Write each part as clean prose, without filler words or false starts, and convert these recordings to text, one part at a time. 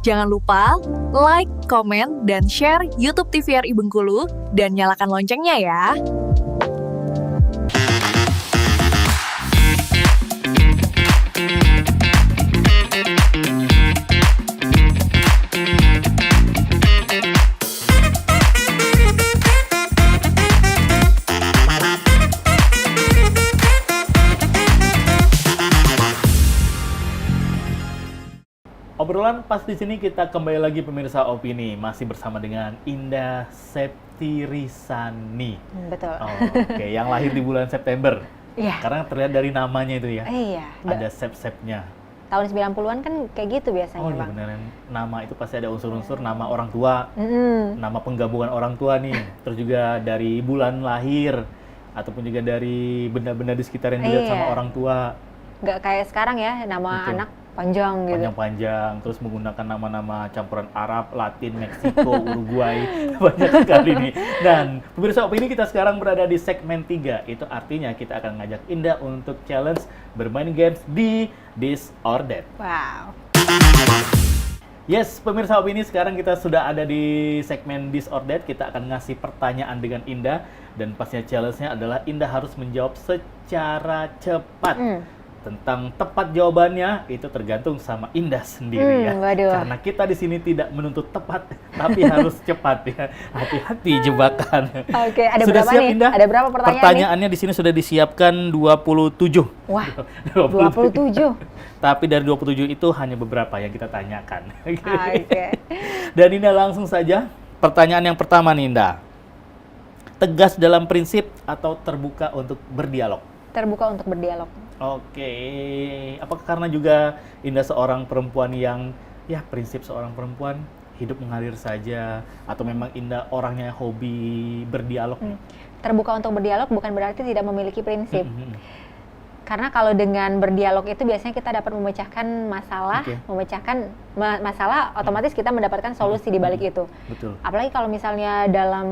Jangan lupa like, komen, dan share YouTube TVRI Bengkulu dan nyalakan loncengnya ya. Obrolan pas di sini kita kembali lagi pemirsa Opini, masih bersama dengan Indah Septirisani. Betul. Oke, yang lahir di bulan September. Iya. Karena terlihat dari namanya itu ya. Iya. Ada sep-sepnya. Tahun 90-an kan kayak gitu biasanya, Oh iya Bang. beneran. Nama itu pasti ada unsur-unsur nama orang tua, nama penggabungan orang tua nih. Terus juga dari bulan lahir, ataupun juga dari benda-benda di sekitar yang dilihat sama orang tua. Nggak kayak sekarang ya, nama Betul. anak panjang gitu. Panjang-panjang, terus menggunakan nama-nama campuran Arab, Latin, Meksiko, Uruguay, banyak sekali nih. Dan pemirsa Opini, kita sekarang berada di segmen 3, itu artinya kita akan ngajak Indah untuk challenge bermain games di This or That. Wow. Yes, pemirsa Opini, sekarang kita sudah ada di segmen This or That. Kita akan ngasih pertanyaan dengan Indah, dan pastinya challenge-nya adalah Indah harus menjawab secara cepat. Tentang tepat jawabannya itu tergantung sama Indah sendiri ya. Waduh. Karena kita di sini tidak menuntut tepat, tapi harus cepat ya. Hati-hati jebakan. Oke, ada Sudah berapa siap, nih? Indah? Ada berapa pertanyaan Pertanyaannya di sini sudah disiapkan 27. Wah, 27. Tapi dari 27 itu hanya beberapa yang kita tanyakan. Oke. Dan Indah langsung saja. Pertanyaan yang pertama nih, Indah. Tegas dalam prinsip atau terbuka untuk berdialog? Terbuka untuk berdialog. Oke, apakah karena juga Indah seorang perempuan yang, ya prinsip seorang perempuan hidup mengalir saja, atau memang Indah orangnya hobi berdialog? Terbuka untuk berdialog bukan berarti tidak memiliki prinsip. Karena kalau dengan berdialog itu biasanya kita dapat memecahkan masalah, memecahkan masalah, otomatis kita mendapatkan solusi di balik itu. Betul. Apalagi kalau misalnya dalam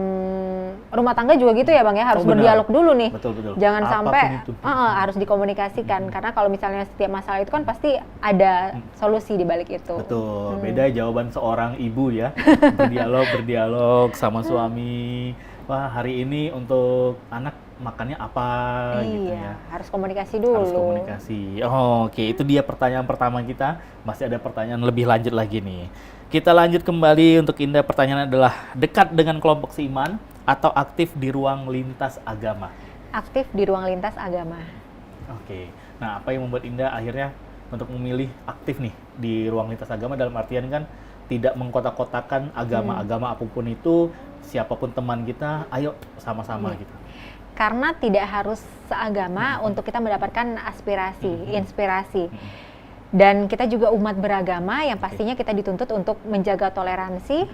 rumah tangga juga gitu ya Bang ya, harus benar. berdialog dulu nih. Betul. Jangan Apapun sampai itu. harus dikomunikasikan, karena kalau misalnya setiap masalah itu kan pasti ada solusi di balik itu. Betul, beda jawaban seorang ibu ya. Berdialog sama suami. Wah, hari ini untuk anak makannya apa gitu ya. Harus komunikasi dulu. Harus komunikasi. Oke, itu dia pertanyaan pertama kita. Masih ada pertanyaan lebih lanjut lagi nih. Kita lanjut kembali untuk Indah. Pertanyaan adalah, dekat dengan kelompok seiman atau aktif di ruang lintas agama? Aktif di ruang lintas agama. Oke. Nah, apa yang membuat Indah akhirnya untuk memilih aktif nih di ruang lintas agama, dalam artian kan tidak mengkotak-kotakan agama-agama apapun itu, siapapun teman kita, ayo sama-sama gitu. Karena tidak harus seagama untuk kita mendapatkan aspirasi, inspirasi. Dan kita juga umat beragama yang pastinya kita dituntut untuk menjaga toleransi,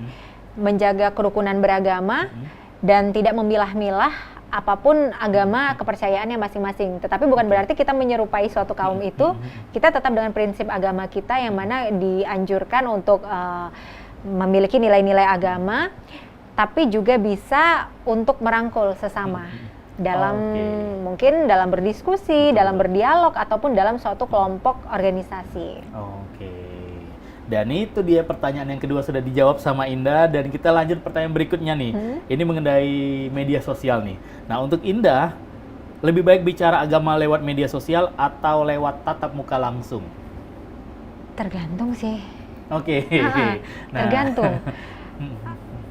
menjaga kerukunan beragama, dan tidak memilah-milah apapun agama kepercayaannya masing-masing. Tetapi bukan berarti kita menyerupai suatu kaum itu, kita tetap dengan prinsip agama kita yang mana dianjurkan untuk memiliki nilai-nilai agama, tapi juga bisa untuk merangkul sesama. Dalam mungkin dalam berdiskusi, dalam berdialog, ataupun dalam suatu kelompok organisasi. Oke. Dan itu dia pertanyaan yang kedua sudah dijawab sama Indah, dan kita lanjut pertanyaan berikutnya nih. Ini mengenai media sosial nih. Nah, untuk Indah, lebih baik bicara agama lewat media sosial atau lewat tatap muka langsung? Tergantung sih. Oke. Tergantung.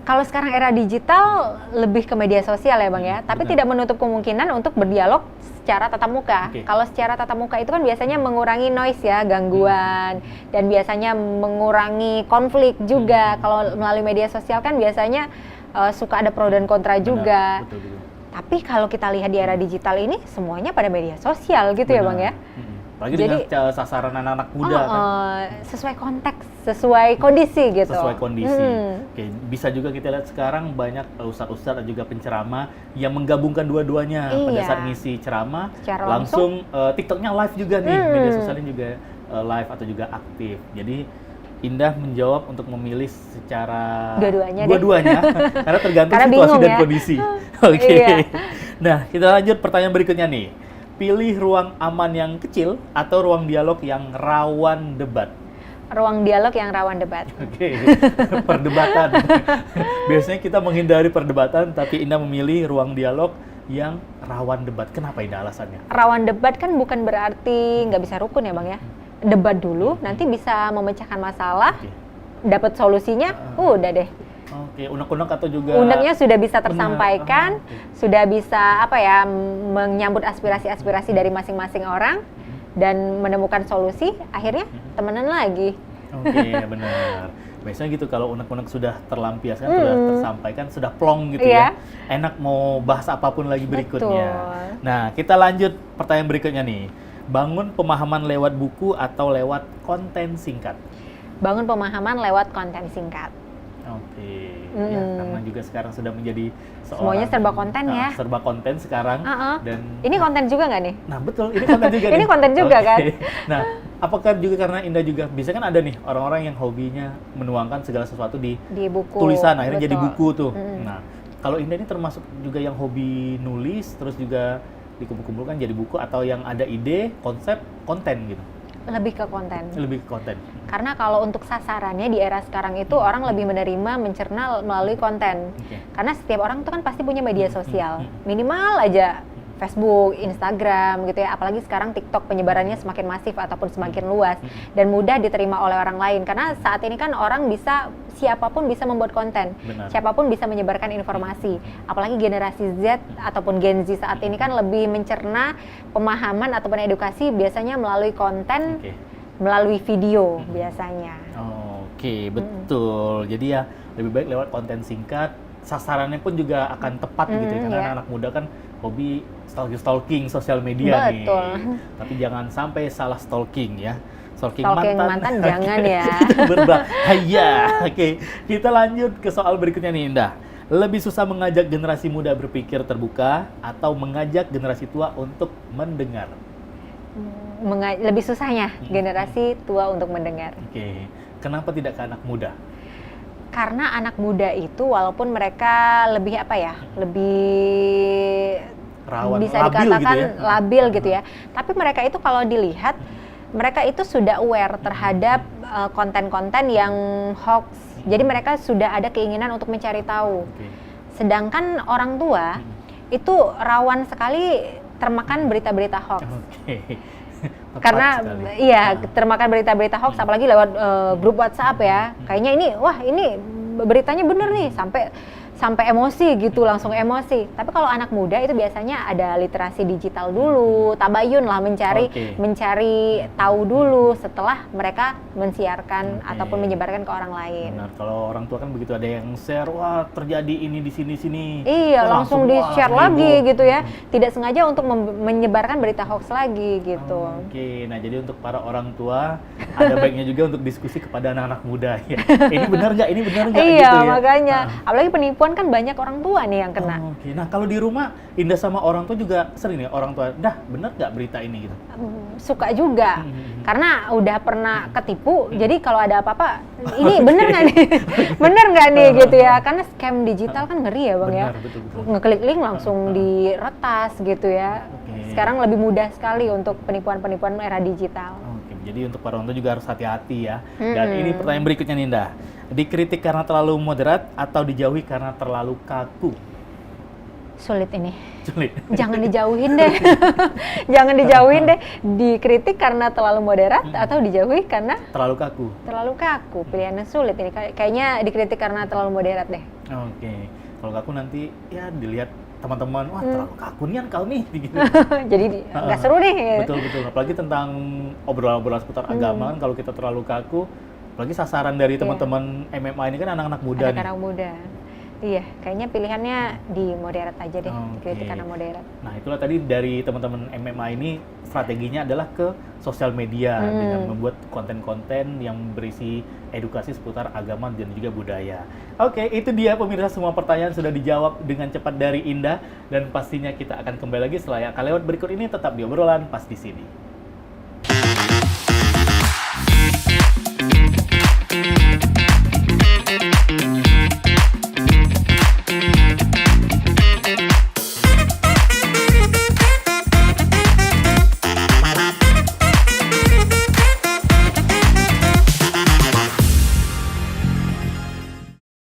Kalau sekarang era digital lebih ke media sosial ya Bang ya, tapi tidak menutup kemungkinan untuk berdialog secara tatap muka. Kalau secara tatap muka itu kan biasanya mengurangi noise ya, gangguan, dan biasanya mengurangi konflik juga. Kalau melalui media sosial kan biasanya suka ada pro dan kontra juga. Betul. Tapi kalau kita lihat di era digital ini semuanya pada media sosial gitu ya Bang ya. Apalagi dengan sasaran anak-anak muda kan. Sesuai konteks, sesuai kondisi gitu. Sesuai kondisi. Oke, bisa juga kita lihat sekarang banyak ustadz-ustadz dan juga penceramah yang menggabungkan dua-duanya pada saat ngisi ceramah. Secara langsung TikToknya live juga nih, media sosialnya juga live atau juga aktif. Jadi Indah menjawab untuk memilih secara dua-duanya karena tergantung situasi dan kondisi. Oke. Nah, kita lanjut pertanyaan berikutnya nih. Pilih ruang aman yang kecil atau ruang dialog yang rawan debat? Ruang dialog yang rawan debat. Oke, perdebatan. Biasanya kita menghindari perdebatan, tapi Indah memilih ruang dialog yang rawan debat. Kenapa Indah alasannya? Rawan debat kan bukan berarti nggak bisa rukun ya Bang ya. Debat dulu, nanti bisa memecahkan masalah, Oke. dapat solusinya, udah deh. Oke, unek-unek atau juga Undangnya sudah bisa Benar. tersampaikan, Oke. sudah bisa apa ya menyambut aspirasi-aspirasi dari masing-masing orang dan menemukan solusi, akhirnya temenan lagi. Oke, benar. Biasanya gitu kalau unek-unek sudah terlampiaskan, sudah tersampaikan, sudah plong gitu Iya. ya. Enak mau bahas apapun lagi berikutnya. Betul. Nah, kita lanjut pertanyaan berikutnya nih. Bangun pemahaman lewat buku atau lewat konten singkat? Bangun pemahaman lewat konten singkat. Oke, ya, karena juga sekarang sudah menjadi Semuanya serba konten ya. serba konten sekarang. Dan Ini konten juga nggak nih? nah betul, ini konten juga Ini nih. konten juga Oke. kan? Nah, apakah juga karena Indah juga bisa kan ada nih orang-orang yang hobinya menuangkan segala sesuatu di Di buku. tulisan, akhirnya jadi Betul. buku tuh. Nah, kalau Indah ini termasuk juga yang hobi nulis, terus juga dikumpul-kumpulkan jadi buku, atau yang ada ide, konsep, konten gitu? Lebih ke konten. Lebih ke konten. Karena kalau untuk sasarannya di era sekarang itu orang lebih menerima, mencerna melalui konten. Oke. Karena setiap orang tuh kan pasti punya media sosial. Minimal aja Facebook, Instagram gitu ya. Apalagi sekarang TikTok penyebarannya semakin masif ataupun semakin luas dan mudah diterima oleh orang lain. Karena saat ini kan orang bisa, siapapun bisa membuat konten. Benar. Siapapun bisa menyebarkan informasi. Apalagi generasi Z ataupun Gen Z saat ini kan lebih mencerna pemahaman ataupun edukasi biasanya melalui konten, Oke. melalui video biasanya. Oke, betul. Jadi ya lebih baik lewat konten singkat, sasarannya pun juga akan tepat gitu ya. Karena iya. anak muda kan hobi stalking sosial media nih. Betul. Tapi jangan sampai salah stalking ya. Stalking Stalking mantan, mantan jangan ya. Itu berbahaya. Oke, kita lanjut ke soal berikutnya nih Indah. Lebih susah mengajak generasi muda berpikir terbuka atau mengajak generasi tua untuk mendengar? Lebih susahnya generasi tua untuk mendengar. Oke, kenapa tidak ke anak muda? Karena anak muda itu walaupun mereka lebih apa ya, lebih Rawan, bisa labil dikatakan gitu ya? labil gitu ya. Tapi mereka itu kalau dilihat, mereka itu sudah aware terhadap konten-konten yang hoax. Jadi mereka sudah ada keinginan untuk mencari tahu. Oke. Sedangkan orang tua itu rawan sekali termakan berita-berita hoax. Oke. Tepat Karena sekali. iya termakan berita-berita hoax apalagi lewat grup WhatsApp ya. Kayaknya ini beritanya bener nih sampai emosi gitu, langsung emosi. Tapi kalau anak muda itu biasanya ada literasi digital dulu, tabayun lah mencari tahu dulu setelah mereka mensiarkan ataupun menyebarkan ke orang lain. Benar, kalau orang tua kan begitu ada yang share, wah terjadi ini di sini. Iya, Wah, langsung wah, di-share heboh. lagi gitu ya. Tidak sengaja untuk menyebarkan berita hoax lagi gitu. Oke, nah jadi untuk para orang tua ada baiknya juga untuk diskusi kepada anak-anak muda ya. Ini benar nggak? Ini benar nggak? Iya, gitu ya. makanya. Apalagi penipuan kan banyak orang tua nih yang kena. Oke, nah kalau di rumah Indah sama orang tua juga sering nih orang tua, dah benar nggak berita ini gitu? Suka juga karena udah pernah ketipu, jadi kalau ada apa-apa ini bener nggak nih bener nggak nih gitu ya, karena scam digital kan ngeri ya Bang ya. Benar, betul. Ngeklik link langsung diretas gitu ya. Oke. Sekarang lebih mudah sekali untuk penipuan-penipuan era digital. Oke, jadi untuk para orang tua juga harus hati-hati ya. Dan ini pertanyaan berikutnya nih Indah. Dikritik karena terlalu moderat atau dijauhi karena terlalu kaku? Sulit ini. Sulit. Jangan dijauhin deh. Jangan dijauhin deh. Dikritik karena terlalu moderat atau dijauhi karena Terlalu kaku. terlalu kaku. Pilihannya sulit ini. Kayaknya dikritik karena terlalu moderat deh. Oke. Kalau kaku nanti ya dilihat teman-teman, wah terlalu kaku nih kau nih gitu. Jadi nggak seru nih. Betul. Apalagi tentang obrolan-obrolan seputar agama kan kalau kita terlalu kaku, apalagi sasaran dari teman-teman MMA ini kan anak-anak muda nih. Anak-anak muda. Iya, kayaknya pilihannya di moderat aja deh, dikritik karena moderat. Nah, itulah tadi dari teman-teman MMA ini strateginya adalah ke sosial media dengan membuat konten-konten yang berisi edukasi seputar agama dan juga budaya. Oke, itu dia pemirsa, semua pertanyaan sudah dijawab dengan cepat dari Indah dan pastinya kita akan kembali lagi setelah yang akan lewat berikut ini. Tetap di obrolan pas di sini.